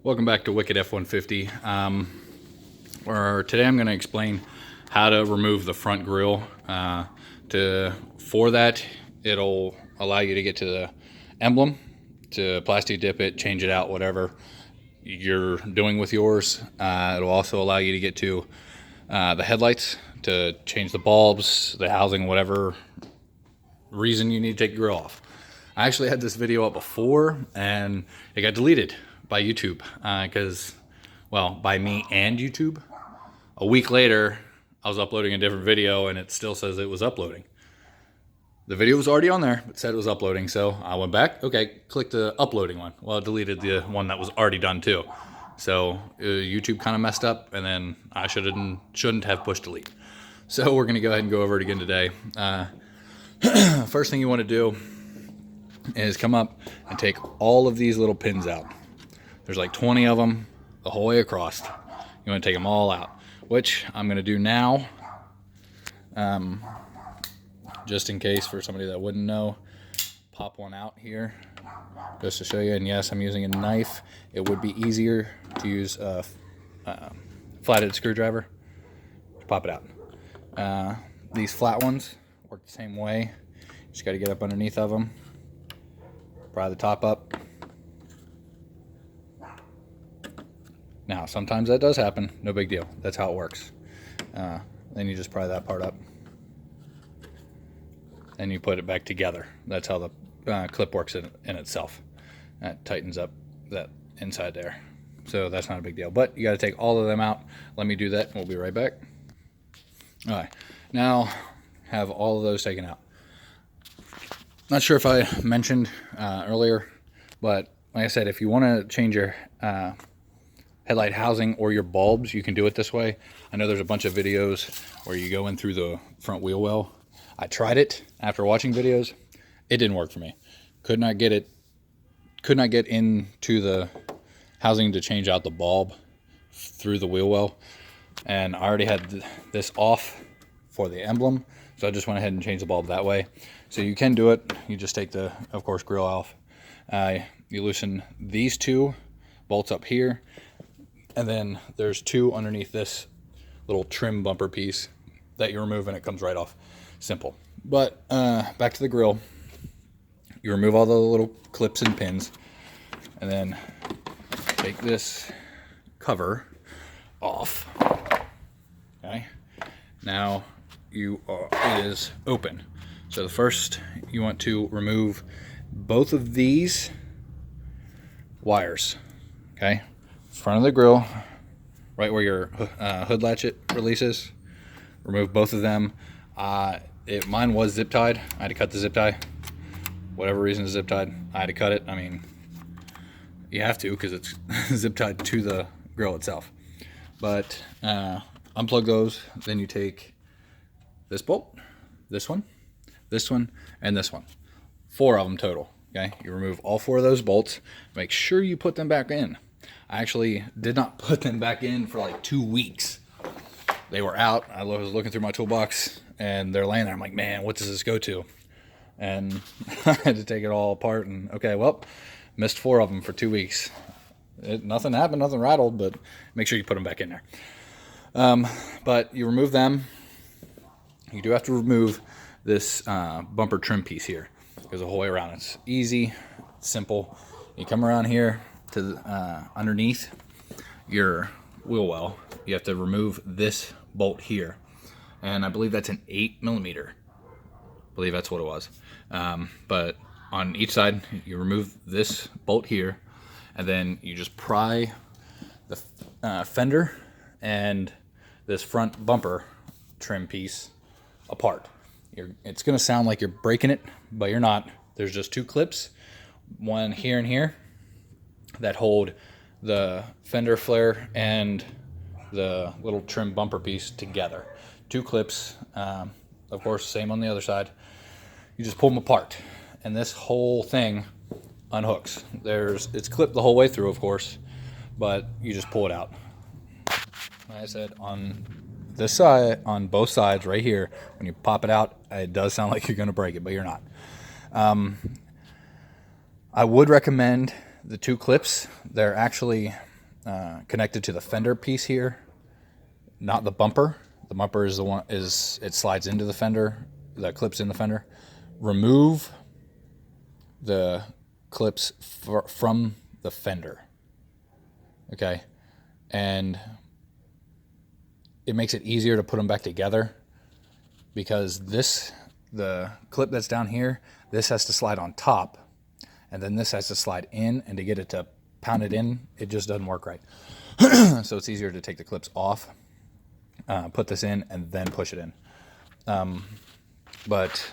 Welcome back to Wicked F150. Today I'm going to explain how to remove the front grille. For that, it'll allow you to get to the emblem, to plastic dip it, change it out, whatever you're doing with yours. It'll also allow you to get to the headlights, to change the bulbs, the housing, whatever reason you need to take the grill off. I actually had this video up before and it got deleted by YouTube by me and YouTube. A week later, I was uploading a different video and it still says it was uploading. The video was already on there, but said it was uploading, so I went back. Okay, click the uploading one. Well, it deleted the one that was already done too. So YouTube kind of messed up, and then I shouldn't have pushed delete. So we're gonna go ahead and go over it again today. First thing you want to do is come up and take all of these little pins out. There's like 20 of them the whole way across. You want to take them all out, which I'm going to do now. Just in case, for somebody that wouldn't know, pop one out here just to show you. And yes, I'm using a knife. It would be easier to use a flathead screwdriver. Just pop it out. These flat ones work the same way. Just got to get up underneath of them, pry the top up. Now, sometimes that does happen. No big deal. That's how it works. Then you just pry that part up. And you put it back together. That's how the clip works in itself. That tightens up that inside there. So that's not a big deal. But you got to take all of them out. Let me do that and we'll be right back. All right. Now, have all of those taken out. Not sure if I mentioned earlier, but like I said, if you want to change your headlight housing or your bulbs, you can do it this way. I know there's a bunch of videos where you go in through the front wheel well. I tried it after watching videos. It didn't work for me. Could not get into the housing to change out the bulb through the wheel well. And I already had this off for the emblem, so I just went ahead and changed the bulb that way. So you can do it. You just take the, of course, grill off. You loosen these two bolts up here, and then there's two underneath this little trim bumper piece that you remove, and it comes right off. Simple. But back to the grill. You remove all the little clips and pins, and then take this cover off. Okay. Now it is open. So the first, you want to remove both of these wires. Okay. Front of the grill, right where your hood latchet releases. Remove both of them. Mine was zip tied. I had to cut the zip tie. Whatever reason it's zip tied, I had to cut it. I mean, you have to because it's zip tied to the grill itself. But unplug those. Then you take this bolt, this one, and this one. 4 of them total. Okay. You remove all 4 of those bolts. Make sure you put them back in. I actually did not put them back in for like 2 weeks. They were out. I was looking through my toolbox and they're laying there. I'm like, man, what does this go to? And I had to take it all apart, and okay, well, missed 4 of them for 2 weeks. Nothing happened, nothing rattled, but make sure you put them back in there. But you remove them. You do have to remove this bumper trim piece here. It goes the whole way around. It's easy, simple. You come around here to underneath your wheel well. You have to remove this bolt here, and I believe that's an 8mm. I believe that's what it was. But on each side, you remove this bolt here, and then you just pry the fender and this front bumper trim piece apart. It's going to sound like you're breaking it, but you're not. There's just 2 clips, one here and here, that hold the fender flare and the little trim bumper piece together. 2 clips, of course, same on the other side. You just pull them apart, and this whole thing unhooks. It's clipped the whole way through, of course, but you just pull it out. Like I said, on this side, on both sides right here, when you pop it out, it does sound like you're going to break it, but you're not. I would recommend the 2 clips. They're actually connected to the fender piece here, not the bumper. The bumper is the one, it slides into the fender, the clips in the fender. Remove the clips from the fender, okay? And it makes it easier to put them back together, because the clip that's down here, this has to slide on top, and then this has to slide in, and to get it to pound it in, it just doesn't work right. So it's easier to take the clips off, put this in, and then push it in. But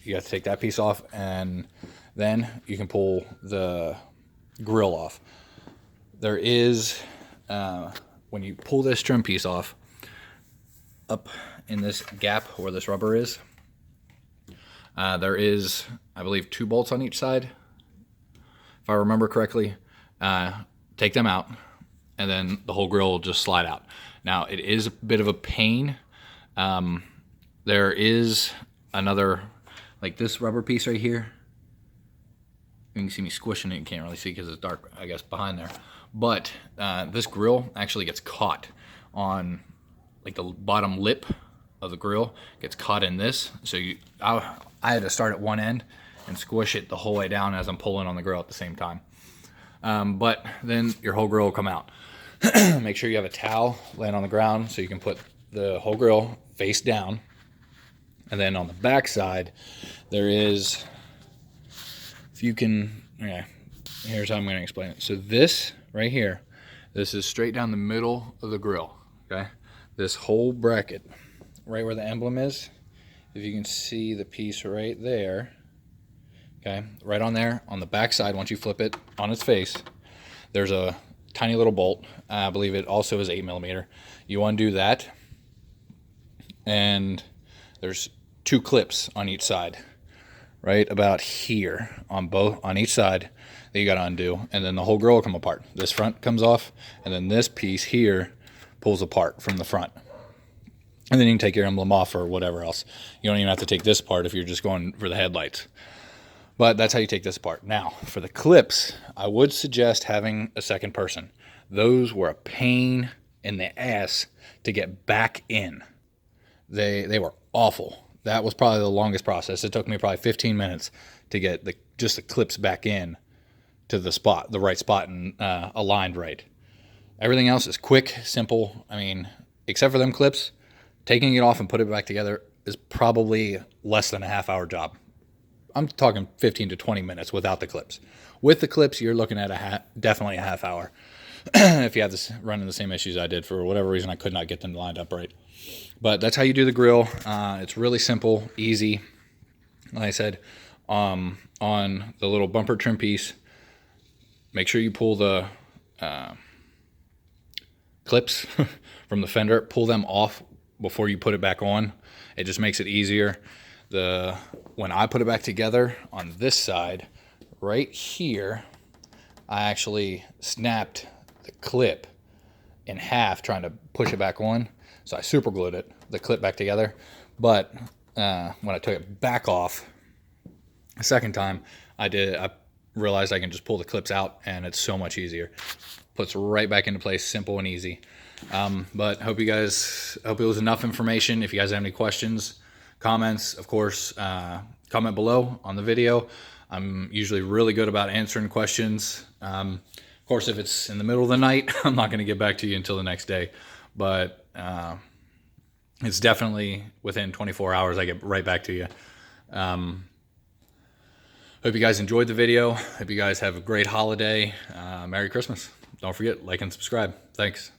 you have to take that piece off, and then you can pull the grill off. There is, when you pull this trim piece off, up in this gap where this rubber is, there is, I believe, 2 bolts on each side, if I remember correctly. Take them out, and then the whole grill will just slide out. Now, it is a bit of a pain. There is another, like this rubber piece right here. You can see me squishing it. You can't really see because it's dark, I guess, behind there. But this grill actually gets caught on, like, the bottom lip of the grill gets caught in this. So I had to start at one end and squish it the whole way down as I'm pulling on the grill at the same time. But then your whole grill will come out. Make sure you have a towel laying on the ground so you can put the whole grill face down. And then on the back side, there is, if you can, yeah, here's how I'm going to explain it. So this right here, this is straight down the middle of the grill, okay? This whole bracket, right where the emblem is, if you can see the piece right there, okay, right on there, on the back side, once you flip it on its face, there's a tiny little bolt. I believe it also is 8mm. You undo that, and there's 2 clips on each side, right about here on each side that you got to undo, and then the whole grill will come apart. This front comes off, and then this piece here pulls apart from the front. And then you can take your emblem off or whatever else. You don't even have to take this apart if you're just going for the headlights. But that's how you take this apart. Now, for the clips, I would suggest having a second person. Those were a pain in the ass to get back in. They were awful. That was probably the longest process. It took me probably 15 minutes to get just the clips back in to the right spot, and aligned right. Everything else is quick, simple. I mean, except for them clips, taking it off and putting it back together is probably less than a half-hour job. I'm talking 15 to 20 minutes without the clips. With the clips, you're looking at definitely a half hour. If you have this running the same issues I did, for whatever reason, I could not get them lined up right. But that's how you do the grill. It's really simple, easy. Like I said, on the little bumper trim piece, make sure you pull the clips from the fender. Pull them off before you put it back on. It just makes it easier. When I put it back together on this side, right here, I actually snapped the clip in half trying to push it back on. So I super glued the clip back together. But when I took it back off the second time, I realized I can just pull the clips out, and it's so much easier. Puts right back into place, simple and easy. But hope it was enough information. If you guys have any questions, comments, of course, comment below on the video. I'm usually really good about answering questions. Of course, if it's in the middle of the night, I'm not going to get back to you until the next day. But it's definitely within 24 hours I get right back to you. Hope you guys enjoyed the video. Hope you guys have a great holiday. Merry Christmas. Don't forget, like and subscribe. Thanks.